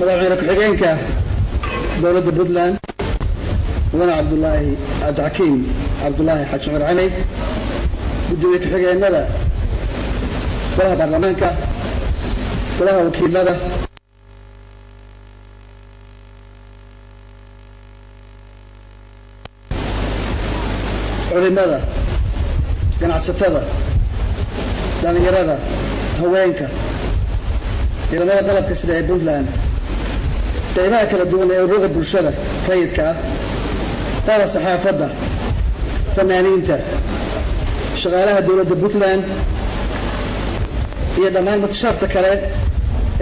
مدحوينه ku-xigeenka dowladda Puntland mudane Cabdulxakiim Cabdullaahi Xaaji Cumar Cali gudoomiye ku-xigeenada golaha baarlamaanka golaha wakiilada culimada ganacsatada dhalinyarada haweenka ciidamada qalabka sida ee Puntland qaybaha kala duwan ee ururada bulshada rayidka ah qaar saxaafadda fanaaniinta shaqaalaha dowladda Puntland iyo dhammaan mutashaafta kale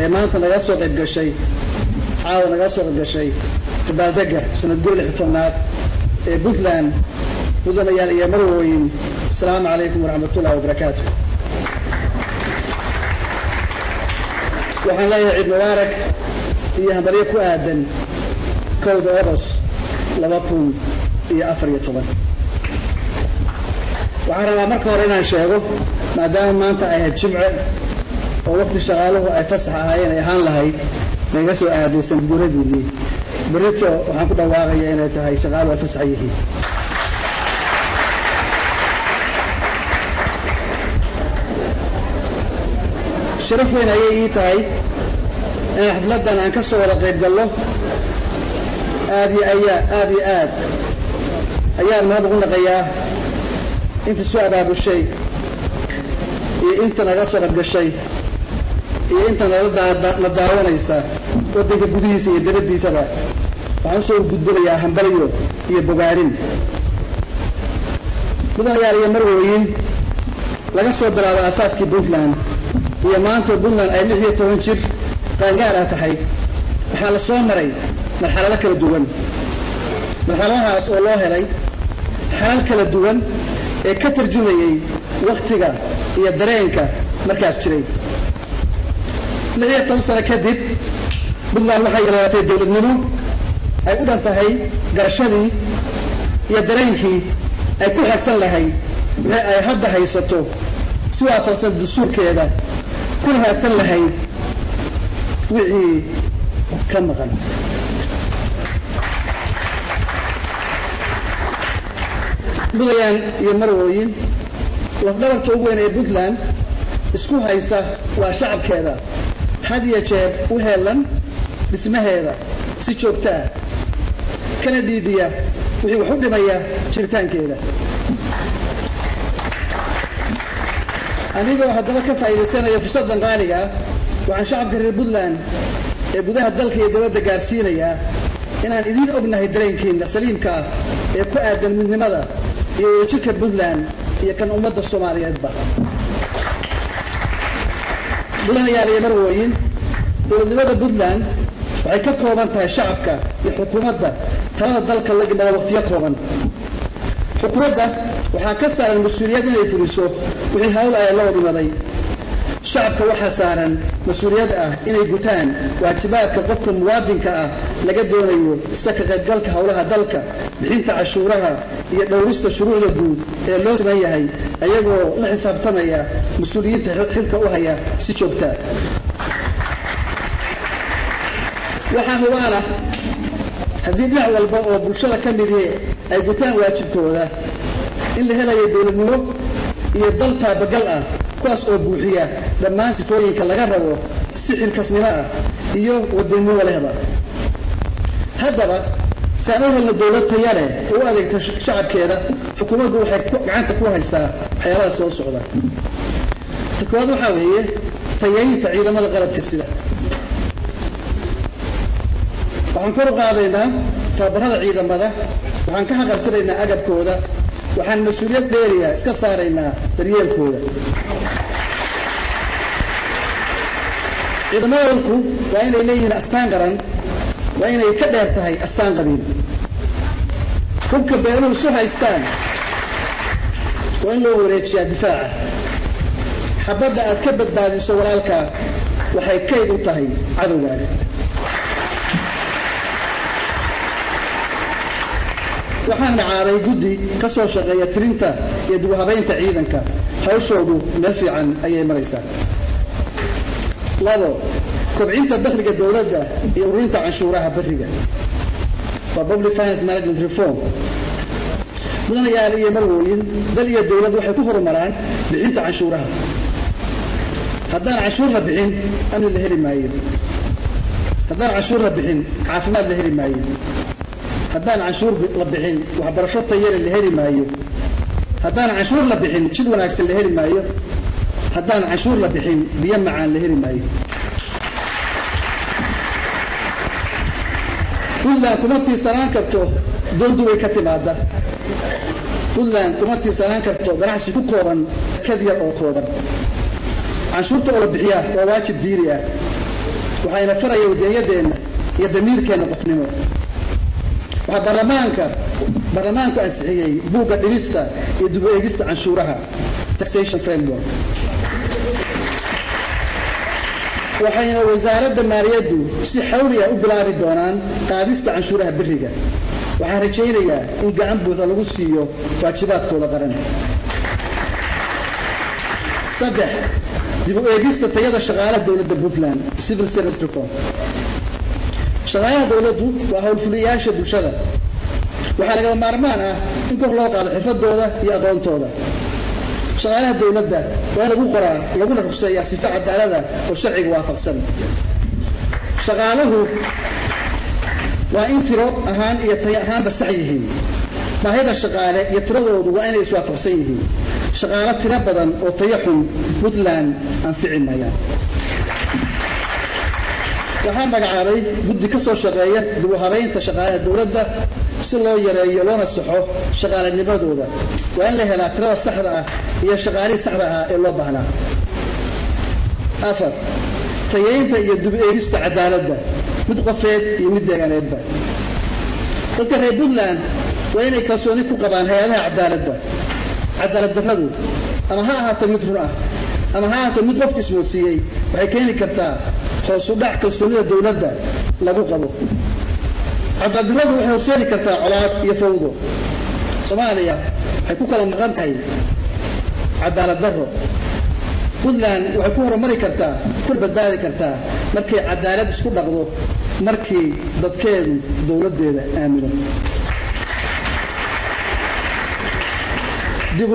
ee maanta naga soo qayb gashay caawa naga soo qayb gashay dabaaldega sanad guurida 16aad ee Puntland mudanayaal iyo marwooyin assalaamu calaykum waraxmatullaahi wabarakaatuh waxaan leeyahay ciid mubaarak iyo hambalyo ku aadan 1 August 2014 waxaan rabaa marka hore inaan sheego maadaama maanta ay ahayd jimce oo waqti shaqaaluhu ay fasax ahaayeen ay ahaan lahayd naga soo aaday sanad guuradii berito waxaan ku dhawaaqayaa inay tahay shaqaaluhu ay fasax yihiin sharaf weyn ayay ii tahay in xafladan aan ka soo wada qayb galno aad ayaan mahad ugu naqayaa inta soo abaabushay iyo inta naga soo qayb gashay iyo inta la daawanaysa waddanka gudihiisa iyo dibaddiisaba waxaan soo gudbinayaa hambalyo iyo bogaarin mudanayaal iyo marwooyin laga soo bilaabo asaaskii Puntland iyo maanta Puntland ay 16 jir qaangaar ah tahay waxaa la soo maray marxalado kala duwan marxaladahaas oo loo helay xalal kala duwan ee ka tarjumayay waqtiga iyo dareenka markaas jiray 16 sano kadib Puntland waxay yeelatay dowladnimo ay u dhan tahay garashadii iyo dareenkii ay ku xigsan lahayd wixii ay hadda haysato si waafaqsan dastuurkeeda kuna haadsan lahayd wixii ka maqan mudayaan iyo marwooyin lafdhabarta ugu weyn ee Puntland isku haysa waa shacabkeeda had iyo jeer u heelan dhismaheeda si joogto ah kana dhiidhiya wixii wax u dhimaya jiritaankeeda anigoo haddaba ka faa'iidaysanaya fursaddan qaaliga ah waxaan shacabka reer Puntland ee gudaha dalka iyo dibadda gaarsiinayaa inaan idin ognahay dareenkiina saliimka ah ee ku aadan midnimada iyo wadajirka Puntland iyo kan ummadda Soomaaliyeedba mudanayaal iyo marwooyin dowladnimada Puntland waxay ka kooban tahay shacabka iyo xukuumadda talada dalka la gimada waqtiyo kooban xukuumadda waxaa ka saaran mas'uuliyad inay fuliso wixii hawl ay la wadimaday shacabka waxaa saaran mas'uuliyad ah inay gutaan waajibaadka qofka muwaadinka ah laga doonayo iska ka qaybgalka hawlaha dalka bixinta cashuuraha iyo dhowrista shuruucda guud ee loo sameeyay yahay ayagoo la xisaabtamaya mas'uuliyadda xilka u haya si joogto ah waxaa hubaal ah haddii dhinac walba oo bulshada ka mid ay gutaan waajibkooda in la helayo dowladnimo iyo dal taabagal ah kuwaas oo buuxiya dhammaan sifooyinka laga rabo si xilkasnimo ah iyo wadannimo lehba haddaba saan u helno dowlad tayo leh oo u adeegta shacabkeeda xukuumaddu waxay gacanta ku haysaa waxyaabaha soo socda koowaad waxaa weeye tayeynta ciidamada qalabka sida waxaan kor u qaadaynaa tababarada ciidamada waxaan ka xaqabtiraynaa agabkooda waxaan mas'uuliyad dheeriya iska saaraynaa daryeelkooda ciidamada dalku waa inay leeyihiin astaan qaran waa inay ka dheer tahay astaan qabiil hubka beeruhu isu haystaan waa in loo wareejiyaa difaaca xabadda aad ka badbaadiso walaalkaa waxay kayd u tahay cadowgaaga waxaan macaabay guddi ka soo shaqeeya tirinta iyo dib u habeynta ciidanka hawshoodu meel fiican ayay maraysaa labo kobcinta dakhliga dawladda iyo ururinta canshuuraha bariga waa public finance management reform mudanayaal iyo marwooyin dal iyo dawlad waxay ku horumaraan bixinta canshuuraha haddaan canshuur la bixin amni la heli maayo haddaan canshuur la bixin caafimaad la heli maayo haddaan canshuur la bixin waxbarasho tayale la heli maayo haddaan canshuur la bixin jid wanaagsan la heli maayo haddaan canshuur la bixin biyo macaan la heli maayo puntland kuma tiirsanaan karto doondu way ka timaada puntland kuma tiirsanaan karto ganacsi ku kooban kad yar oo kooban canshuurta oo la bixiyaa waa waajib diiri ah waxayna faraya wadaniyadeenna iyo damiirkeenna qofnimo waxaa baarlamaanku ansixiyey buugga dhimista iyo dib u eegista canshuuraha taxation framework waxayna wasaaradda maaliyaddu si xawli ah u bilaabi doonaan qaadista canshuuraha beriga waxaan rajaynayaa in gacan buuxda lagu siiyo waajibaadkooda qaran saddex dib u eegista tayada shaqaalaha dawladda puntland civil service reform shaqaalaha dawladdu waa howlfuliyayaasha bulshada waxaa lagama maarmaan ah in kor loo qaado xirfadooda iyo aqoontooda shaqaalaha dawladda waa in lagu qoraa laguna rugseeyaa sifo cadaalada oo sharciga waafaqsan shaqaaluhu waa in tiro ahaan iyo tayo ahaanba sax yihiin baahida shaqaale iyo tiradoodu waa inay iswaafaqsan yihiin shaqaale tiro badan oo tayo xun puntland anfici mayaan waxaa magacaabay guddi ka soo shaqeeya dib u habaynta shaqaalaha dawladda si loo yareeyo loona saxo shaqaalenimadooda waa in la helaa tirada saxda ah iyo shaqaalihii saxda ah ee loo baahnaa afar tayeynta iyo dib u eegista cadaaladda mid qofeed iyo mid deegaaneedba dadka reer puntland waa inay kalsooni ku qabaan hay-adaha cadaaladda cadaalad darradu ama ha ahaato mid run ah ama ha ahaato mid qofka ismoodsiiyey waxay keeni kartaa hoos u dhac kalsoonida dawladda lagu qabo cadaalad darradu waxay horseedi kartaa colaad iyo fawdo soomaaliya waxay ku kala maqan tahay cadaalad darro puntland waxay ku horumari kartaa kuna badbaadi kartaa markay cadaalad isku dhaqdo markii dadkeedu dawladdeeda aamino dib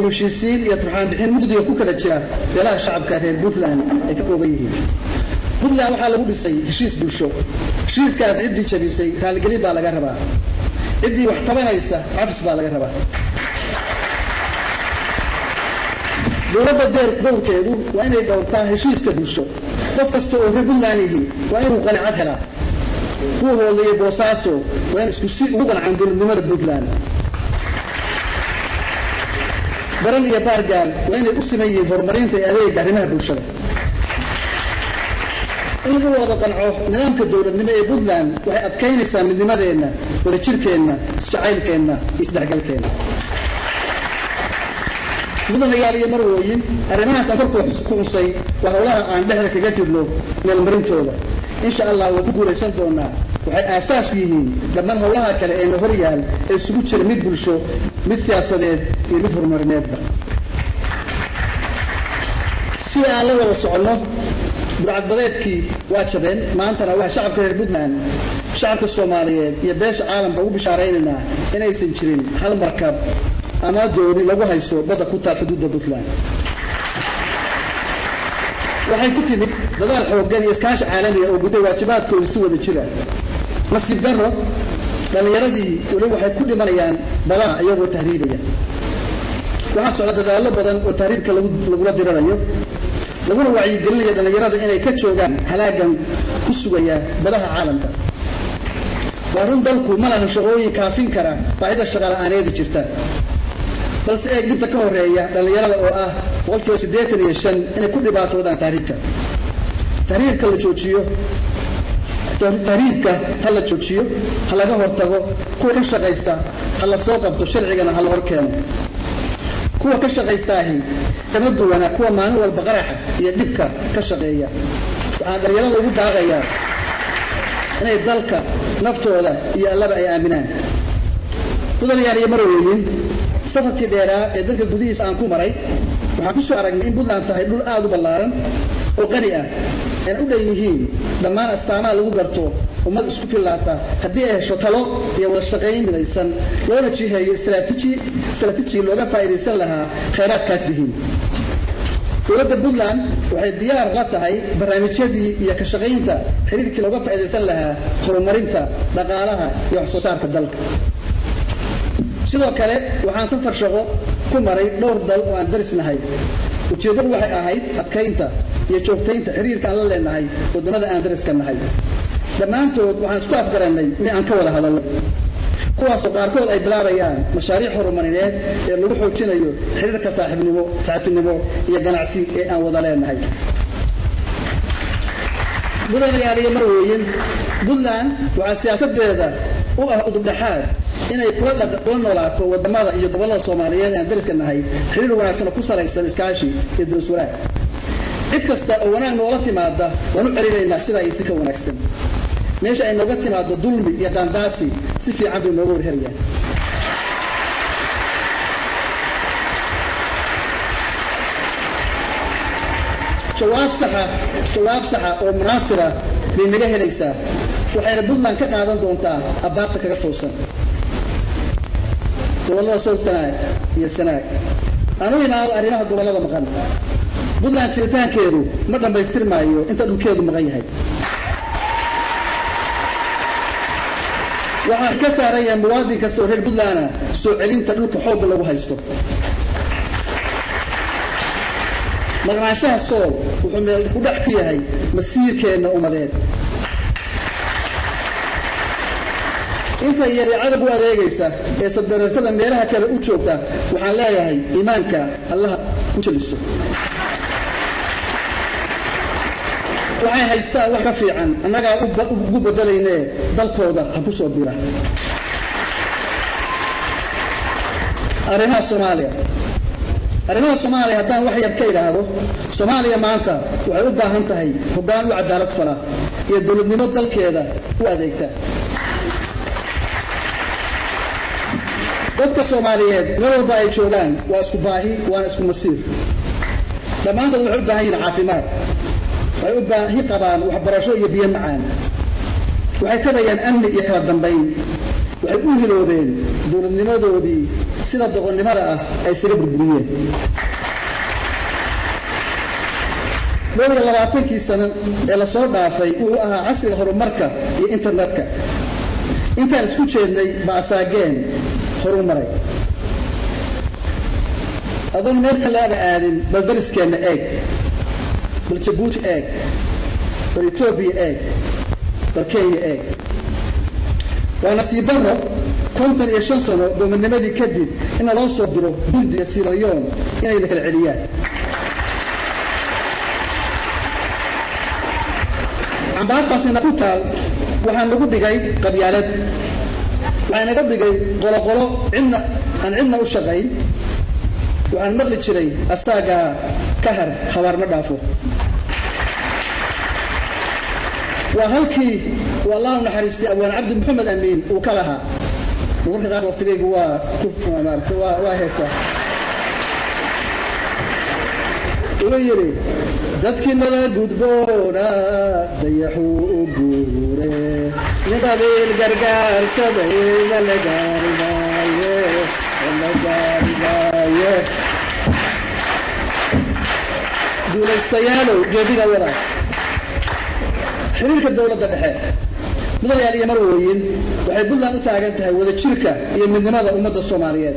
u heshiisiin iyo turxaan bixin mugdiga ku kala jira beelaha shacabka reer puntland ay ka kooban yihiin puntland waxaa lagu dhisay heshiis bulsho heshiiskaas ciddii jabisay raaligelin baa laga rabaa ciddii wax tabanaysa cafis baa laga rabaa dawladda dowrkeedu waa inay dhowrtaa heshiiska bulsho qof kasta oo reer puntland yihi waa inuu qanicad helaa kuwa hooleeyay boosaaso waa in isku si ugu qancaan dowladnimada puntland baran iyo baargaal waa inay u siman yihiin horumarinta iyo adeega arrimaha bulshada in lagu wada qanco nidaamka dawladnimo ee puntland waxay adkaynaysaa midnimadeenna wadajirkeenna isjacaylkeenna iyo isdhexgalkeenna mudanayaal iyo marwooyin arrimahaas aan korkoo ku xusay waa howlaha aan dhexda kaga jirno meelmarintooda insha allah waan ku guulaysan doonaa waxay aasaas u yihiin dhammaan howlaha kale ee na hor yaal ee isugu jira mid bulsho mid siyaasadeed iyo mid horumarineedba si aan la wada soconno burcadbadeedkii waa jabeen maantana waa shacabka reer puntland shacabka soomaaliyeed iyo beesha caalamka ugu bishaaraynaynaa inaysan jirin hal markab ama dooni lagu hayso badda ku taal xuduudda puntland waxay ku timid dadaal xooggan iyo iskaashi caalamiga oo guday waajibaadkooda si wada jira nasiib darro dhallinyaradii weli waxay ku dhimanayaan badaha iyagoo tahriibaya waxaa socda dadaallo badan oo tahriibka lagula diranayo laguna wacyigelinayo dhallinyarada inay ka joogaan halaagan ku sugaya badaha caalamka waa run dalku ma lahan shaqooyin kaafin kara baahida shaqaala'aaneedi jirta balse eeg dhibta ka horeeya dhallinyarada oo ah 85% inay ku dhibaatoodaan tahriibka la joojiyo tahriibka ha la joojiyo ha laga hortago kuwa ka shaqaysta ha la soo qabto sharcigana ha la hor keeno kuwa ka shaqaystaahi kama duwana kuwa maalin walba qaraxa iyo dhibka ka shaqeeya waxaan dhallinyarada ugu baaqayaa inay dalka naftooda iyo allaba ay aaminaan mudanayaal iyo marwooyin safarkii dheeraa ee dalka gudihiisa aan ku maray waxaan ku soo aragnay in puntland tahay dhul aad u ballaaran وقني أنا أقول يهين لما استعمال وقرته وما اسكو في اللعطة هديه شطلو يا الشقيين من الإنسان لو نتشي هي استراتيجي لوجا فائدة سلها خيرات كاسدين دولة بولان waxay diyaar la tahay barnaamijyadii iyo ka shaqeynta xiriirkii looga faa'iideysan lahaa horumarinta dhaqaalaha iyo wax soo saarka dalka sidoo kale waxaan safar shaqo ku maray dhowr dal oo aan darisnahay ujeedadu waxay ahayd adkeynta iyo joogteynta xiriirka aan la leenahay wadamada aan dariska nahay dhammaantood waxaan isku afgaranay in aan ka wada hadalno kuwaas oo qaarkood ay bilaabayaan mashaariic horumarineed ee lagu xoojinayo xiriirka saaxiibtinimo iyo ganacsi ee aan wada leenahay mudanayaaliyo marweyn Puntland waxa siyaasadeeda u ah udub dhaxaad inay kula noolaato wadamada iyo gobolada Soomaaliyeed ee dariska nahay xiriir wanaagsan ku salaysan iskaashi iyo daris wanaag cid kasta oo wanaag noola timaada waanu celinaynaa sida ay si ka wanaagsan meesha ay nooga timaado dulmi iyo dandaasi si fiican bay nooga warherayaan jawaab saxa oo munaasira bay naga helaysaa waxayna Puntland ka qaadan doontaa abaarta kaga toosan gobolada Soolsanaag iyo Sanaag anu inaad arrimaha gobolada maqan Puntland jiritaankeedu ma dhammaystirmaayo inta dhulkeedu maqan yahay waxaan ka saaraya muwaadin kasta oo reer Puntland soo celinta dhulka xoog lagu haysto maqnaanshaha sool wuxuu meel ku dhax ku yahay masiirkeena umadeed inta yareecada u adeegaysa ee sadarafada meelaha kale u joogta waxaan leeyahay iimaanka Allah ku jeliso waxay haystaa wax ka fiican annaga ugu bedelaynaa dalkooda ha ku soo bira arrimaha Soomaaliya haddaan wax yar ka yiraahdo Soomaaliya maanta waxay u baahan tahay hoggaan u cadaalad fala iyo dawladnimo dalkeeda u adeegta dadka Soomaaliyeed meel walba ay joogaan waa isku baahi waana isku masiir dhammaantood waxay u baahan yihiin caafimaad waxay u baahi qabaan waxbarasho iyo biyo macaan waxay tabayaan amni iyo kala dambeyn waxay u hiloobeen dawladnimadoodii sida doqonnimada ah ay sida burburiyeen dhowr 20 sano ee la soo dhaafay uu ahaa casriga horumarka iyo internetka intaan isku jeednay baasaageen horumaray adoon meel kale aadin bal dariskeena eeg bal Djibouti eeg bal Ethiopia eeg bal Kenya eeg waa nasiib darro 55 sano dowladnimadii kadib in loo soo diro Burundi iyo Sierra Leone inay la kala celiyaan ambaartaasina ku taal waxaan lagu dhigay qabyaalad waxaan naga dhigay qolo cidna u shaqayn waxaan maqli jiray asaga ka har habarna dhaafo وهالكي والله نحرستي أبوان عبد محمد أمين وكلها وقلت غير وقتك وهيسا ويري dadkii nala gudboona dayaxuu guure nidaamil gargaarsaday la gaarimaye duulaystayaalow geediga wada xiriirka dawladda dhexe mudanayaal iyo marweyn waxay Puntland u taagan tahay wada jirka iyo midnimada ummadda Soomaaliyeed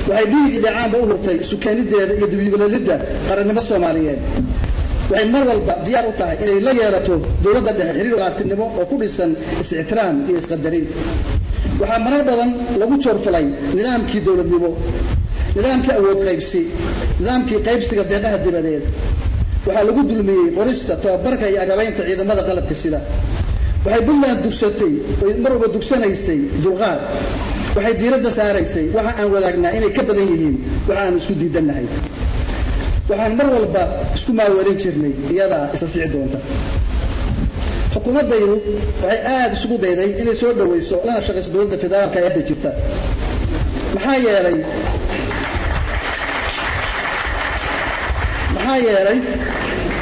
waxay dhiig dhacaanba u hurtay sukaanideeda iyo dibiyuulalida qarannimada Soomaaliyeed waxay mar walba diyaar u tahay inay la yeelato dawladda dhexe xiriir waartinimo oo ku dhisan is-ixtiraam iyo isqadarin waxa marar badan lagu joorfalay nidaamkii dawladnimo nidaamkii awood qaybsi nidaamkii qaybsiga deeqaha dibadeed waxa lagu dulmiyay qorista tababarka iyo agabaynta ciidamada qalabka sida waxay Puntland dugsatay oo mar walba dugsanaysay dulqaad waxay diiradda saaraysay waxa aan wadaagnaa inay ka badan yihiin waxa aan isku diidanahay waxaan mar walba isku maaweelin jirnay iyada isa sii doonta xukuumadaydu waxay aad isugu dayday inay soo dhaweyso lana shaqeyso dawladda federaalka ee jirta maxaa yeelay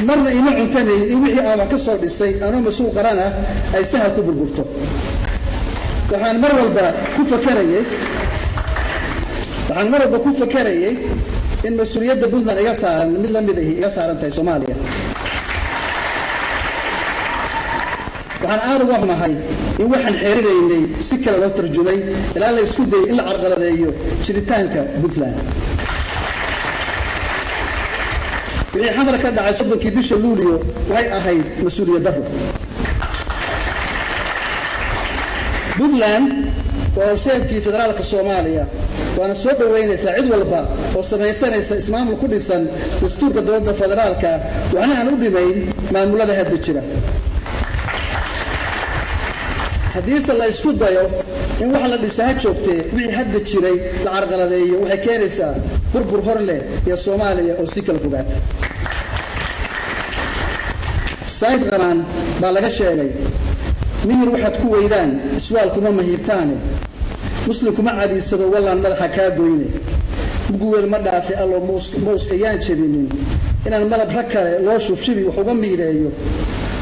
marna ima cuntanay in wixii aan wax ka soo dhisay anoo mas'uul qarana ay sahal ku burburto waxaan mar walba ku fakarayay in mas'uuliyadda Puntland iga saaran mid la mid ah iga saaran tahay Soomaaliya waxaan aad uga xumahay in waxaan xiriireynay si kala loo tarjumay ilaa la isku day in la carqaladeeyo jiritaanka Puntland wixii xamar ka dhacay 7 bisha Luulyo waxay ahayd mas'uuliyad darro Puntland waa seedkii federaalka Soomaaliya waana soo dhaweynaysaa cid walba oo samaysanaysa ismaamul ku dhisan dastuurka dowladda federaalka waxna aan u dhimayn maamulada hadda jira haddii la isku dayo in wax la dhisaa joogtay wixii hadda jiray la carqaladeeyo waxay keenaysaa burbur hor leh iyo Soomaaliya oo si kala fogaata sayid qaran baa laga sheegay mihir waxaad ku weydaan iswaal kuma mahibtaane muslim kuma cadiisado wallaan madaxa kaa goyne muguweel ma dhaafi allo muuska yaan jebinin inaan malab rag kale loo shubshibi wax uga miireeyo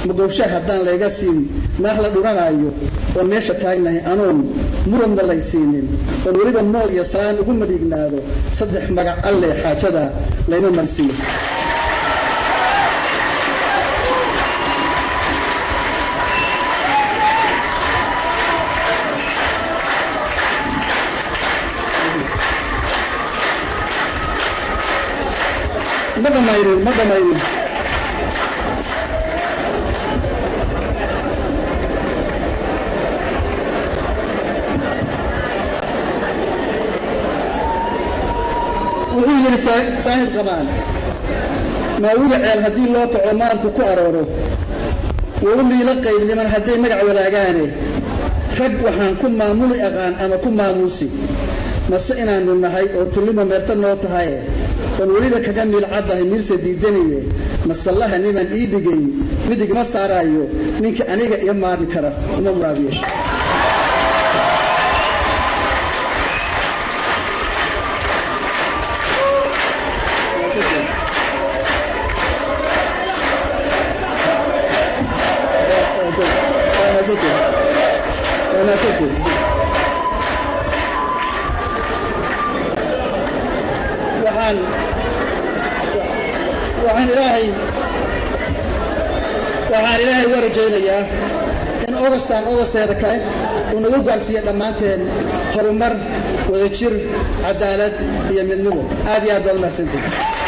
magowsha haddaan layga siin naax la dhuranayo oo meesha taagnahay anoon muranna laysiinin oo weliba mool iyo saan ugu madiignaado saddex magac alle xaajada layma marsiyo ما دمايرين وهي ساهد قبان ما ولع هدي الله تعمار كو أرورو وولي يلقي لمن هدي مقع ولا أغاني خب وحان كن معمول أغان أما كن معموسي مسئنا من نهاي وكلمة مرتن نوتهاي ولينا كجمع العادة ميرس ديدنية مسألة نيمان إيدجين مدق ما صارايو نيك أنيجا يوم ما ذكره وما مرابيش أنا سكت waxaan ilaahay uga rajaynayaa in August-teeda kale uu nagu gaarsiiyo dhammaanteen horumar wadajir cadaalad iyo midnimo aad iyo aad baad mahadsantihiin